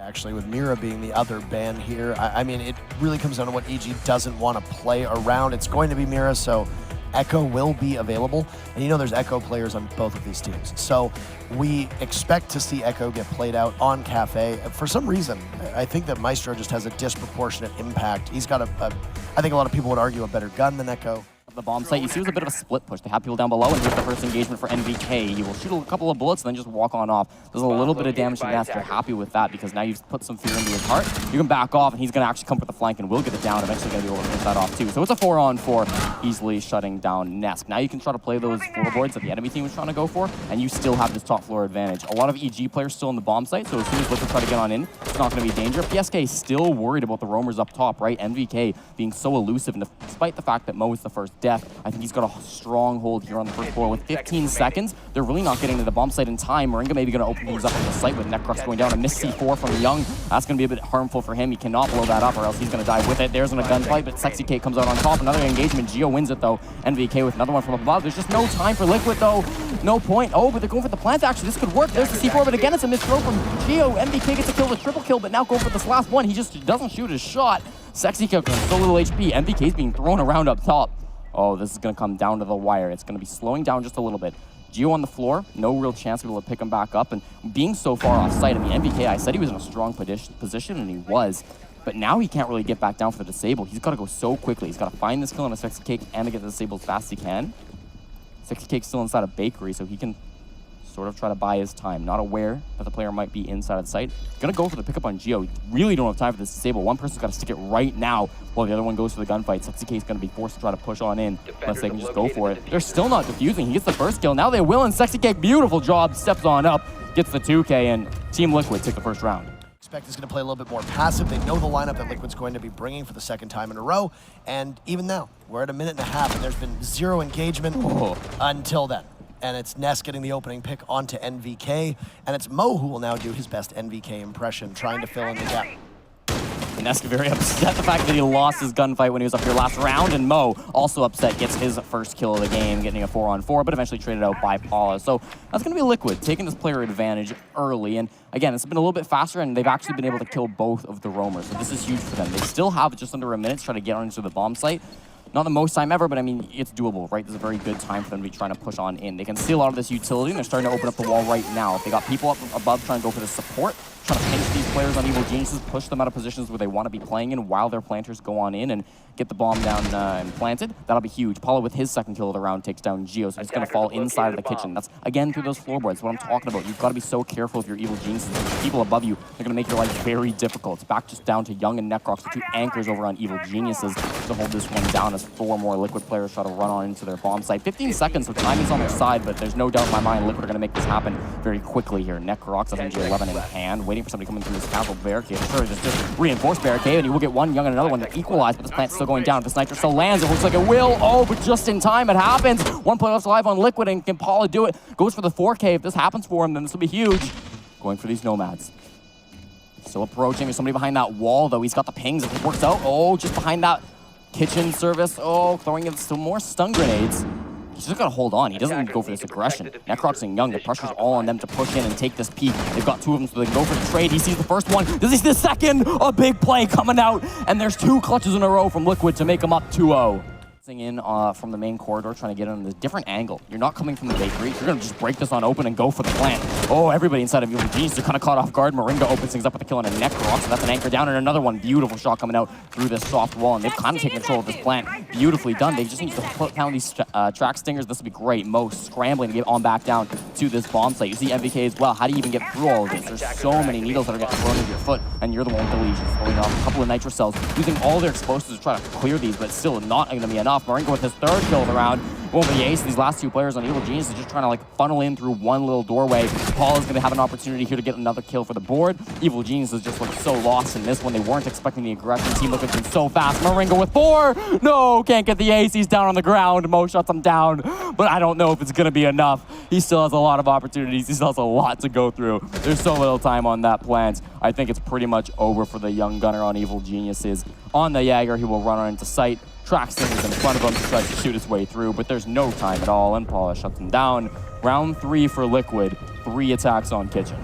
Actually, with Mira being the other ban here, I mean, it really comes down to what EG doesn't want to play around. It's going to be Mira, so Echo will be available. And you know there's Echo players on both of these teams. So we expect to see Echo get played out on Cafe. For some reason, I think that Maestro just has a disproportionate impact. He's got I think a lot of people would argue, a better gun than Echo. The bomb site, you see it was a bit of a split push. They have people down below, and here's the first engagement for NVK. He will shoot a couple of bullets and then just walk on off. Does a little bit of damage to Nest. You're happy with that because now you've put some fear into his heart. You can back off, and he's going to actually come for the flank and will get it down. Eventually going to be able to finish that off too. So it's a 4-on-4, easily shutting down Nest. Now you can try to play those floorboards that the enemy team was trying to go for, and you still have this top floor advantage. A lot of EG players still in the bomb site, so as soon as Liquid try to get on in, it's not going to be danger. PSK is still worried about the roamers up top, right? NVK being so elusive, and despite the fact that Mo is the first death, I think he's got a strong hold here on the first floor. With 15 seconds, they're really not getting to the bomb site in time. Moringa maybe going to open things up on the site with Necrox going down. A missed C4 from Young. That's going to be a bit harmful for him. He cannot blow that up or else he's going to die with it. There's a gunfight, but Sexy Kate comes out on top. Another engagement. Geo wins it though. NVK with another one from above. There's just no time for Liquid though. No point. Oh, but they're going for the plant. Actually, this could work. There's the C4, but again, it's a missed throw from Geo. NVK gets a kill, the triple kill, but now go for this last one. He just doesn't shoot his shot. Sexy Kate with so little HP. NVK's being thrown around up top. Oh, this is going to come down to the wire. It's going to be slowing down just a little bit. Geo on the floor, no real chance to be able to pick him back up. And being so far off site, I mean, NVK, I said he was in a strong position, and he was. But now he can't really get back down for the disable. He's got to go so quickly. He's got to find this kill on a Sexy Cake and to get the disable as fast as he can. Sexy Cake's still inside a bakery, so he can sort of try to buy his time. Not aware that the player might be inside of the site. Gonna go for the pickup on Geo. Really don't have time for this disable. One person's got to stick it right now while the other one goes for the gunfight. Sexy K's gonna be forced to try to push on in unless they can just go for it. They're still not defusing. He gets the first kill. Now they will, and Sexy K, beautiful job, steps on up, gets the 2K, and Team Liquid take the first round. Expect is going to play a little bit more passive. They know the lineup that Liquid's going to be bringing for the second time in a row. And even now, we're at 1.5 minutes, and there's been zero engagement until then. And it's Nest getting the opening pick onto NVK, and it's Mo who will now do his best NVK impression, trying to fill in the gap. Nest very upset the fact that he lost his gunfight when he was up here last round, and Mo also upset, gets his first kill of the game, getting a 4-on-4, but eventually traded out by Paula. So that's going to be Liquid, taking this player advantage early, and again, it's been a little bit faster, and they've actually been able to kill both of the roamers, so this is huge for them. They still have just under a minute to try to get onto the bomb site. Not the most time ever, but I mean, it's doable, right? This is a very good time for them to be trying to push on in. They can see a lot of this utility, and they're starting to open up the wall right now. If they got people up above trying to go for the support, trying to pinch these players on Evil Geniuses, push them out of positions where they want to be playing in while their planters go on in and get the bomb down and planted, that'll be huge. Paulo with his second kill of the round takes down Geo, so he's going to fall inside of the kitchen. That's, again, through those floorboards. What I'm talking about. You've got to be so careful if you're Evil Geniuses. People above you, they're going to make your life very difficult. It's back just down to Young and Necrox, the two anchors over on Evil Geniuses to hold this one down as 4 more Liquid players try to run on into their bomb site. 15 seconds, so time is on their side, but there's no doubt in my mind Liquid are going to make this happen very quickly here. Necrox has MG11 in hand, waiting for somebody coming through this castle barricade. Sure, there's just reinforced barricade, and you will get one Young and another one to equalize, but this plant's still going down. If this Nitro still lands, it looks like it will. Oh, but just in time it happens. One player left alive on Liquid, and can Paula do it? Goes for the 4K. If this happens for him, then this will be huge. Going for these Nomads. Still approaching. There's somebody behind that wall, though. He's got the pings. If it works out, oh, just behind that kitchen service. Oh, throwing in some more stun grenades. He's just got to hold on. He doesn't go for this aggression. Necrox and Young, the pressure's all on them to push in and take this peak. They've got 2 of them, so they can go for the trade. He sees the first one. Does he see the second? A big play coming out. And there's 2 clutches in a row from Liquid to make them up 2-0. In from the main corridor, trying to get on a different angle. You're not coming from the bakery. You're going to just break this on open and go for the plant. Oh, everybody inside of Evil Geniuses are kind of caught off guard. Moringa opens things up with a kill on a Necrox, so that's an anchor down, and another one. Beautiful shot coming out through this soft wall, and they've kind of taken control of this plant. Beautifully done. They just need to put down these track stingers. This will be great. Mo scrambling to get on back down to this bomb site. You see MVK as well. How do you even get through all of this? There's so many needles that are getting thrown into your foot, and you're the one with the lesions. Throwing off a couple of nitro cells, using all their explosives to try to clear these, but still not going to be enough. Moringa with his third kill of the round. Over the ace, these last 2 players on Evil Genius is just trying to like funnel in through one little doorway. Paul is going to have an opportunity here to get another kill for the board. Evil Genius is just looked so lost in this one. They weren't expecting the aggression. Team looking so fast. Moringa with 4. No, can't get the ace. He's down on the ground. Mo shuts him down, but I don't know if it's going to be enough. He still has a lot of opportunities. He still has a lot to go through. There's so little time on that plant. I think it's pretty much over for the young gunner on Evil Geniuses. On the Jagger, he will run on into sight. Track stingers in front of him to try to shoot his way through, but there's no time at all, and Paula shuts him down. Round 3 for Liquid, 3 attacks on Kitchen.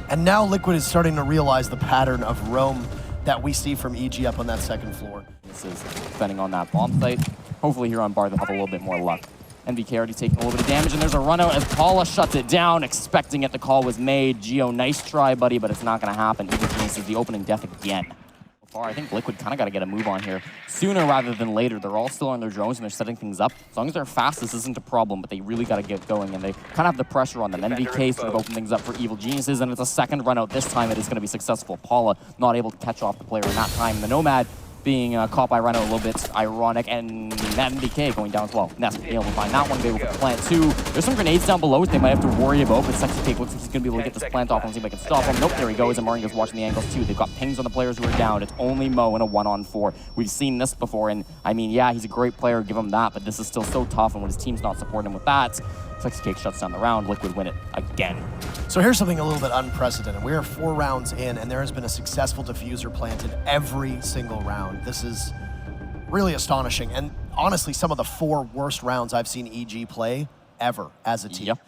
And now Liquid is starting to realize the pattern of roam that we see from EG up on that second floor. This is defending on that bomb site. Hopefully here on bar they'll have a little bit more luck. NVK already taking a little bit of damage, and there's a run out as Paula shuts it down, expecting it. The call was made. Geo, nice try, buddy, but it's not going to happen. Evil Geniuses the opening death again. So far, I think Liquid kind of got to get a move on here sooner rather than later. They're all still on their drones and they're setting things up. As long as they're fast, this isn't a problem, but they really got to get going, and they kind of have the pressure on them. NVK sort of open things up for Evil Geniuses, and it's a second run out. This time it is going to be successful. Paula not able to catch off the player in that time. The Nomad being caught by Rhino a little bit ironic, and NVK going down as well. Nest being able to find that one, be able to plant two. There's some grenades down below they might have to worry about, but Sexy Cake looks like he's going to be able to get this plant off and see if I can stop him. Nope, there he goes, and Moringa's watching the angles too. They've got pings on the players who are down. It's only Mo in a 1-on-4. We've seen this before, and I mean, yeah, he's a great player, give him that, but this is still so tough, and when his team's not supporting him with that, Sexy Cake shuts down the round. Liquid win it again. So here's something a little bit unprecedented. We are 4 rounds in, and there has been a successful diffuser planted every single round. This is really astonishing, and honestly, some of the 4 worst rounds I've seen EG play ever as a team. Yep.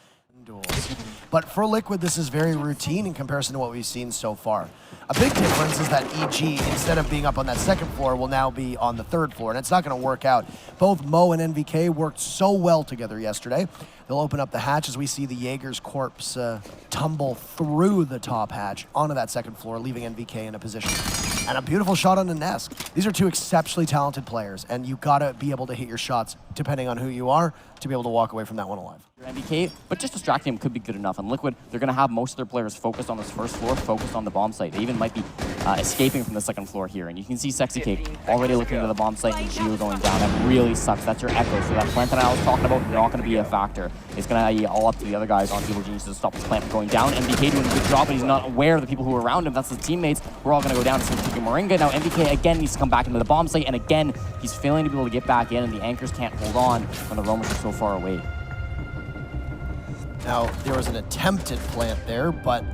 But for Liquid, this is very routine in comparison to what we've seen so far. A big difference is that EG, instead of being up on that second floor, will now be on the third floor, and it's not going to work out. Both Mo and NVK worked so well together yesterday. They'll open up the hatch as we see the Jaeger's corpse tumble through the top hatch onto that second floor, leaving NVK in a position. And a beautiful shot on the Nesk. These are 2 exceptionally talented players, and you got to be able to hit your shots, depending on who you are, to be able to walk away from that one alive. NVK, but just distracting him could be good enough. And Liquid, they're going to have most of their players focused on this first floor, focused on the bomb site. They even might be escaping from the second floor here. And you can see Sexy Cake already looking to the bomb site and Geo going down. That really sucks. That's your echo. So that plant that I was talking about, not going to be a factor. It's going to be all up to the other guys on Evil Geniuses to stop this plant from going down. NVK doing a good job, but he's not aware of the people who are around him. That's his teammates. We're all going to go down to Sexy Cake and Moringa. Now NVK again needs to come back into the bomb site, and again, he's failing to be able to get back in, and the anchors can't hold on when the roamers are so far away. Now, there was an attempted plant there, but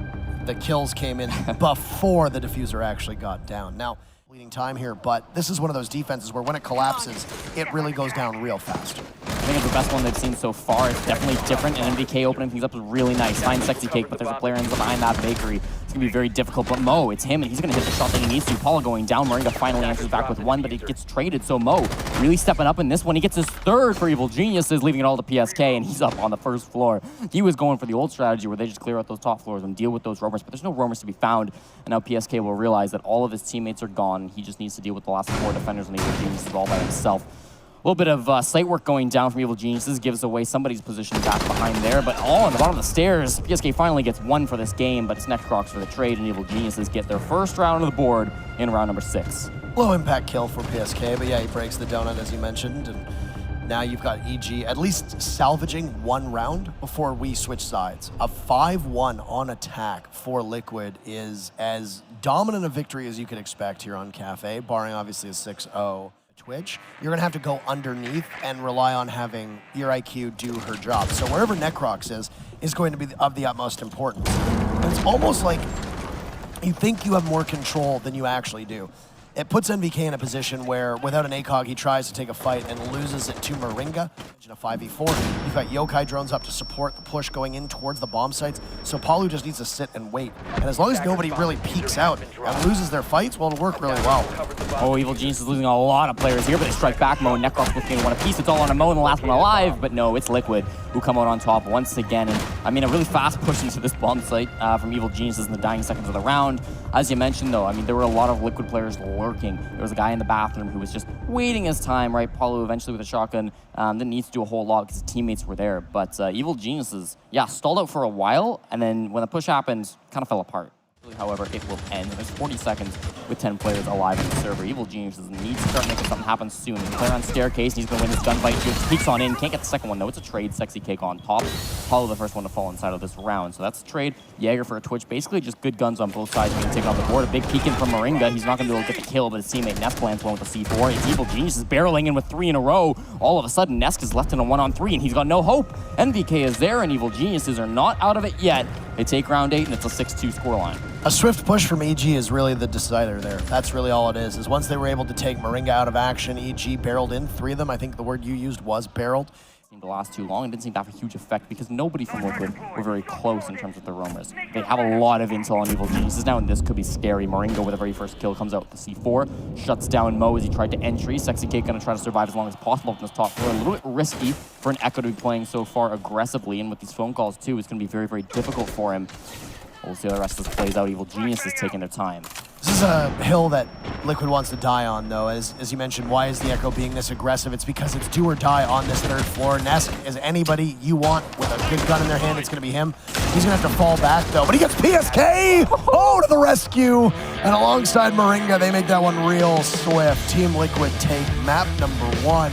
the kills came in before the diffuser actually got down. Now, bleeding time here, but this is one of those defenses where when it collapses, it really goes down real fast. I think it's the best one they've seen so far. It's definitely different, and NVK opening things up is really nice. Fine Sexy Cake, but there's a player behind that bakery. It's going to be very difficult, but Mo, it's him, and he's going to hit the shot that he needs to. Paula going down. Moringa finally answers back with 1, but it gets traded, so Mo really stepping up in this one. He gets his 3rd for Evil Geniuses, leaving it all to PSK, and he's up on the first floor. He was going for the old strategy where they just clear out those top floors and deal with those roamers, but there's no roamers to be found, and now PSK will realize that all of his teammates are gone. He just needs to deal with the last 4 defenders on Evil Geniuses all by himself. A little bit of site work going down from Evil Geniuses gives away somebody's position back behind there, but all on the bottom of the stairs. PSK finally gets 1 for this game, but it's Necrox for the trade, and Evil Geniuses get their first round of the board in round number 6. Low impact kill for PSK, but yeah, he breaks the donut as you mentioned, and now you've got EG at least salvaging 1 round before we switch sides. A 5-1 on attack for Liquid is as dominant a victory as you could expect here on Cafe, barring obviously a 6-0. Twitch, you're gonna have to go underneath and rely on having your IQ do her job. So wherever Necrox is going to be of the utmost importance. And it's almost like you think you have more control than you actually do. It puts NVK in a position where, without an ACOG, he tries to take a fight and loses it to Moringa in a 5v4. You've got Yokai drones up to support the push going in towards the bomb sites, so Palu just needs to sit and wait. And as long as nobody really peeks out and loses their fights, well, it'll work really well. Oh, Evil Genius is losing a lot of players here, but they strike back. Mo and Necrox both getting 1 apiece. It's all on a Mo and the last one alive, but no, it's Liquid who come out on top once again. And I mean, a really fast push into this bomb site from Evil Geniuses in the dying seconds of the round. As you mentioned, though, I mean, there were a lot of Liquid players lurking. There was a guy in the bathroom who was just waiting his time, right? Palu eventually with a shotgun didn't need to do a whole lot because his teammates were there. But Evil Geniuses, yeah, stalled out for a while, and then when the push happened, kind of fell apart. However, it will end. There's 40 seconds with 10 players alive on the server. Evil Geniuses need to start making something happen soon. He's player on staircase, and he's going to win this gunfight. He peeks on in, can't get the second one, though. It's a trade. Sexy Cake on top. Follow the first one to fall inside of this round. So that's a trade. Jaeger for a Twitch. Basically just good guns on both sides being taken off the board. A big peek in from Moringa. He's not going to be able to get the kill, but his teammate Nest lands one with the C4. It's Evil Geniuses barreling in with 3 in a row. All of a sudden, Nest is left in a 1-on-3, and he's got no hope. NVK is there, and Evil Geniuses are not out of it yet. They take round 8, and it's a 6-2 scoreline. A swift push from EG is really the decider there. That's really all it is once they were able to take Moringa out of action, EG barreled in 3 of them. I think the word you used was barreled. seemed to last too long. It didn't seem to have a huge effect because nobody from Liquid were very close in terms of the roamers. They have a lot of intel on Evil Geniuses now, and this could be scary. Moringa with the very first kill comes out with the C4, shuts down Mo as he tried to entry. Sexy Cake gonna try to survive as long as possible from this top floor. A little bit risky for an Echo to be playing so far aggressively, and with these phone calls too, it's gonna be very, very difficult for him. We'll see how the rest of this plays out. Evil Geniuses taking their time. This is a hill that Liquid wants to die on, though. As you mentioned, why is the Echo being this aggressive? It's because it's do or die on this third floor. Nesk is anybody you want with a good gun in their hand. It's going to be him. He's going to have to fall back, though. But he gets PSK! Oh, to the rescue! And alongside Moringa, they make that one real swift. Team Liquid take map number 1.